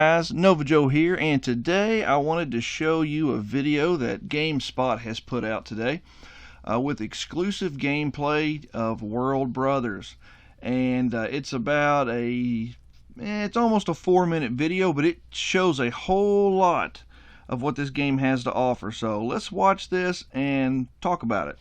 Guys, Nova Joe here, and today I wanted to show you a video that GameSpot has put out today with exclusive gameplay of World Brothers. And it's about it's almost a 4-minute video, but it shows a whole lot of what this game has to offer. So let's watch this and talk about it.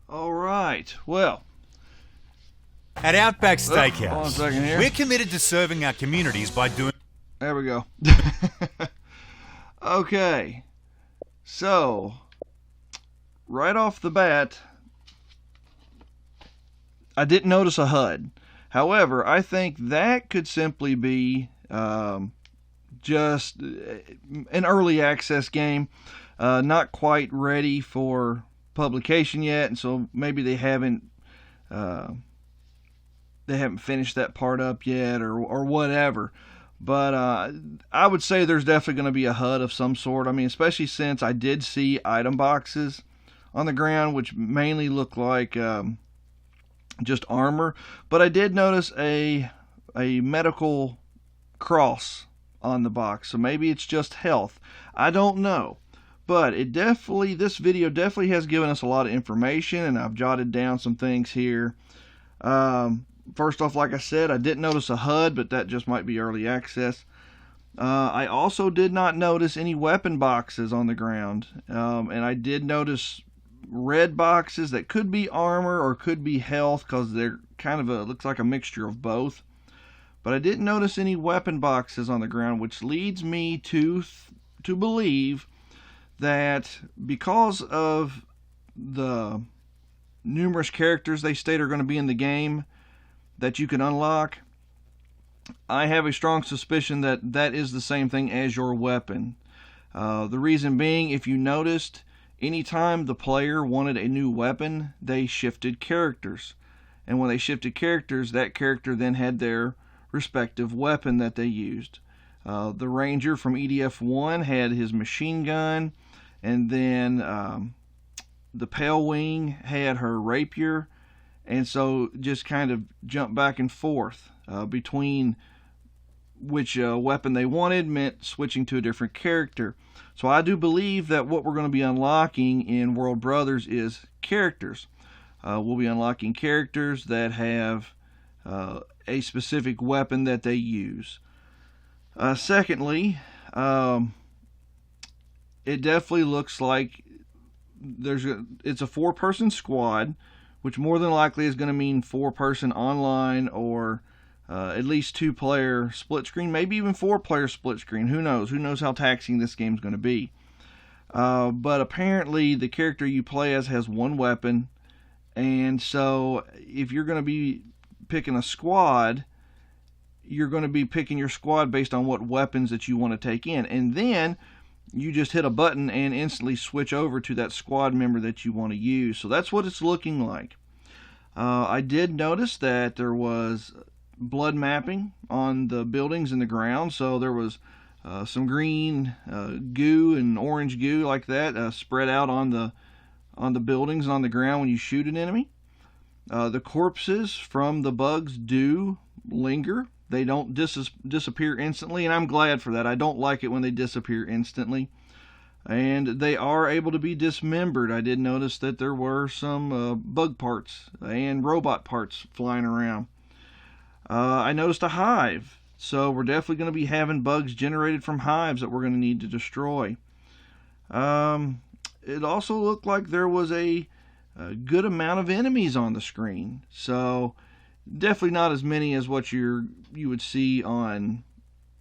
All right, well, At Outback hold on a Steakhouse, second here. we're committed to serving our communities by doing... There we go. Okay, so right off the bat, I didn't notice a HUD. However, I think that could simply be just an early access game, not quite ready for publication yet, and so maybe they haven't finished that part up yet, or whatever. But I would say there's definitely going to be a HUD of some sort. I mean, especially since I did see item boxes on the ground, which mainly look like just armor. But I did notice a medical cross on the box, so maybe it's just health. I don't know. But this video definitely has given us a lot of information, and I've jotted down some things here. First off, like I said, I didn't notice a HUD, but that just might be early access. I also did not notice any weapon boxes on the ground, and I did notice red boxes that could be armor or could be health, because they're kind of looks like a mixture of both. But I didn't notice any weapon boxes on the ground, which leads me to believe that because of the numerous characters they state are going to be in the game that you can unlock, I have a strong suspicion that that is the same thing as your weapon. The reason being, if you noticed, anytime the player wanted a new weapon, they shifted characters. And when they shifted characters, that character then had their respective weapon that they used. The Ranger from EDF 1 had his machine gun, and then the Pale Wing had her rapier, and so just kind of jumped back and forth between which weapon they wanted, meant switching to a different character. So I do believe that what we're going to be unlocking in World Brothers is characters. We'll be unlocking characters that have a specific weapon that they use. Secondly, it definitely looks like it's a 4-person squad, which more than likely is going to mean 4-person online, or at least 2-player split screen, maybe even 4-player split screen. Who knows? Who knows how taxing this game's going to be? But apparently the character you play as has one weapon, and so if you're going to be picking a squad, you're going to be picking your squad based on what weapons that you want to take in, and then you just hit a button and instantly switch over to that squad member that you want to use. So that's what it's looking like. I did notice that there was blood mapping on the buildings and the ground, so there was some green goo and orange goo like that spread out on the buildings and on the ground when you shoot an enemy. The corpses from the bugs do linger. They don't disappear instantly, and I'm glad for that. I don't like it when they disappear instantly. And they are able to be dismembered. I did notice that there were some bug parts and robot parts flying around. I noticed a hive, so we're definitely going to be having bugs generated from hives that we're going to need to destroy. It also looked like there was a good amount of enemies on the screen, so definitely not as many as what you would see on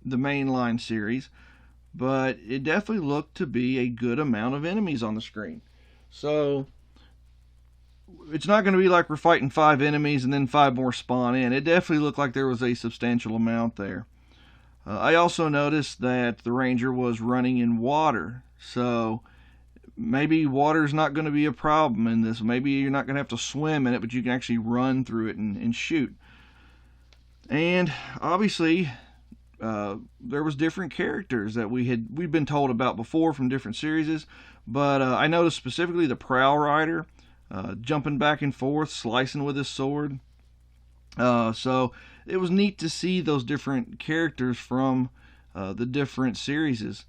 the mainline series, but it definitely looked to be a good amount of enemies on the screen. So it's not going to be like we're fighting 5 enemies and then 5 more spawn in. It definitely looked like there was a substantial amount there. I also noticed that the Ranger was running in water, so maybe water's not going to be a problem in this. Maybe you're not going to have to swim in it, but you can actually run through it and shoot. And obviously, there was different characters that we've been told about before from different series, but I noticed specifically the Prowl Rider jumping back and forth, slicing with his sword. So it was neat to see those different characters from the different series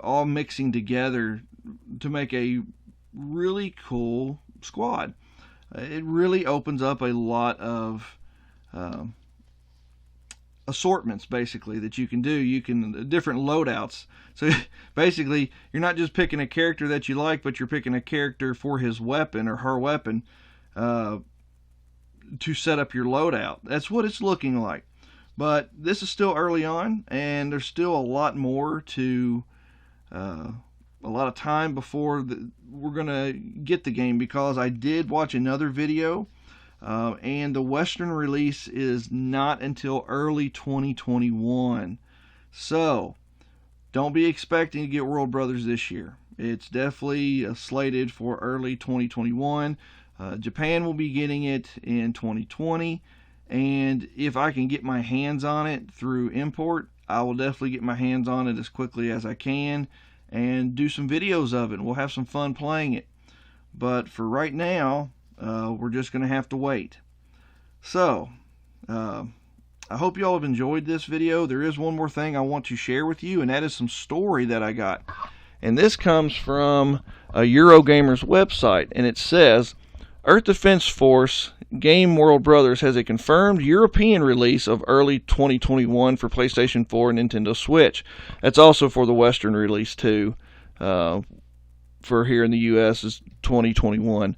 all mixing together to make a really cool squad. It really opens up a lot of assortments, basically, that you can do. You can different loadouts. So basically, you're not just picking a character that you like, but you're picking a character for his weapon or her weapon to set up your loadout. That's what it's looking like. But this is still early on, and there's still a lot more to a lot of time before we're going to get the game, because I did watch another video, and the Western release is not until early 2021. So don't be expecting to get World Brothers this year. It's definitely slated for early 2021. Japan will be getting it in 2020, and if I can get my hands on it through import, I will definitely get my hands on it as quickly as I can and do some videos of it. We'll have some fun playing it. But for right now, we're just going to have to wait. So, I hope you all have enjoyed this video. There is one more thing I want to share with you, and that is some story that I got. And this comes from a Eurogamer's website, and it says, Earth Defense Force Game World Brothers has a confirmed European release of early 2021 for PlayStation 4 and Nintendo Switch. That's also for the Western release too. For here in the US is 2021.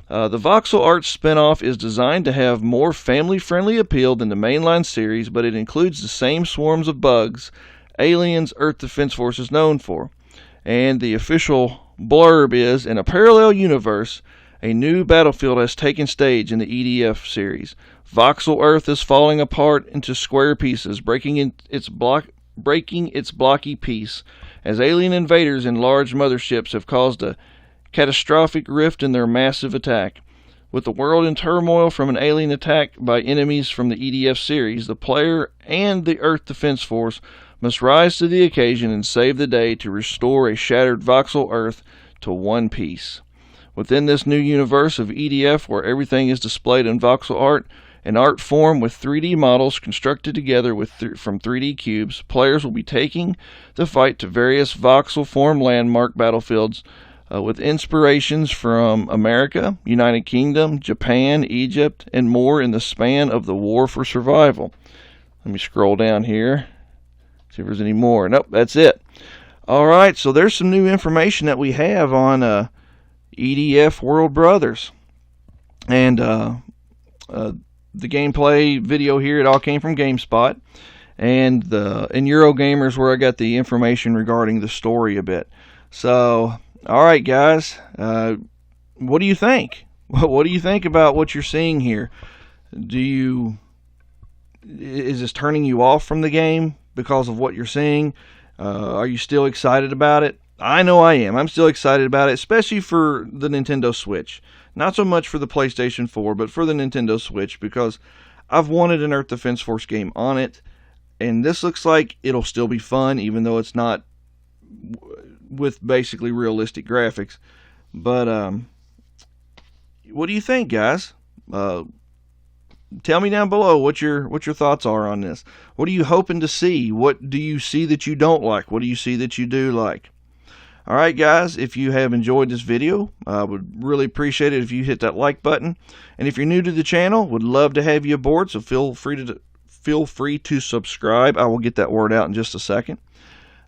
The voxel art spinoff is designed to have more family-friendly appeal than the mainline series, but it includes the same swarms of bugs Aliens Earth Defense Force is known for. And the official blurb is, in a parallel universe, a new battlefield has taken stage in the EDF series. Voxel Earth is falling apart into square pieces, breaking its blocky piece, as alien invaders in large motherships have caused a catastrophic rift in their massive attack. With the world in turmoil from an alien attack by enemies from the EDF series, the player and the Earth Defense Force must rise to the occasion and save the day to restore a shattered voxel Earth to one piece. Within this new universe of EDF, where everything is displayed in voxel art, an art form with 3D models constructed together from 3D cubes, players will be taking the fight to various voxel form landmark battlefields with inspirations from America, United Kingdom, Japan, Egypt, and more in the span of the war for survival. Let me scroll down here, see if there's any more. Nope, that's it. Alright, so there's some new information that we have on EDF World Brothers. And the gameplay video here, it all came from GameSpot, and Eurogamer's where I got the information regarding the story a bit. So, alright guys, what do you think? What do you think about what you're seeing here? Is this turning you off from the game because of what you're seeing? Are you still excited about it? I know I am. I'm still excited about it, especially for the Nintendo Switch. Not so much for the PlayStation 4, but for the Nintendo Switch, because I've wanted an Earth Defense Force game on it, and this looks like it'll still be fun, even though it's not with basically realistic graphics. But what do you think, guys? Tell me down below what your thoughts are on this. What are you hoping to see? What do you see that you don't like? What do you see that you do like? Alright guys, if you have enjoyed this video, I would really appreciate it if you hit that like button. And if you're new to the channel, would love to have you aboard, so feel free to subscribe. I will get that word out in just a second.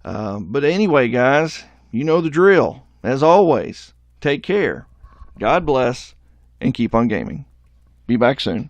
But anyway guys, you know the drill. As always, take care, God bless, and keep on gaming. Be back soon.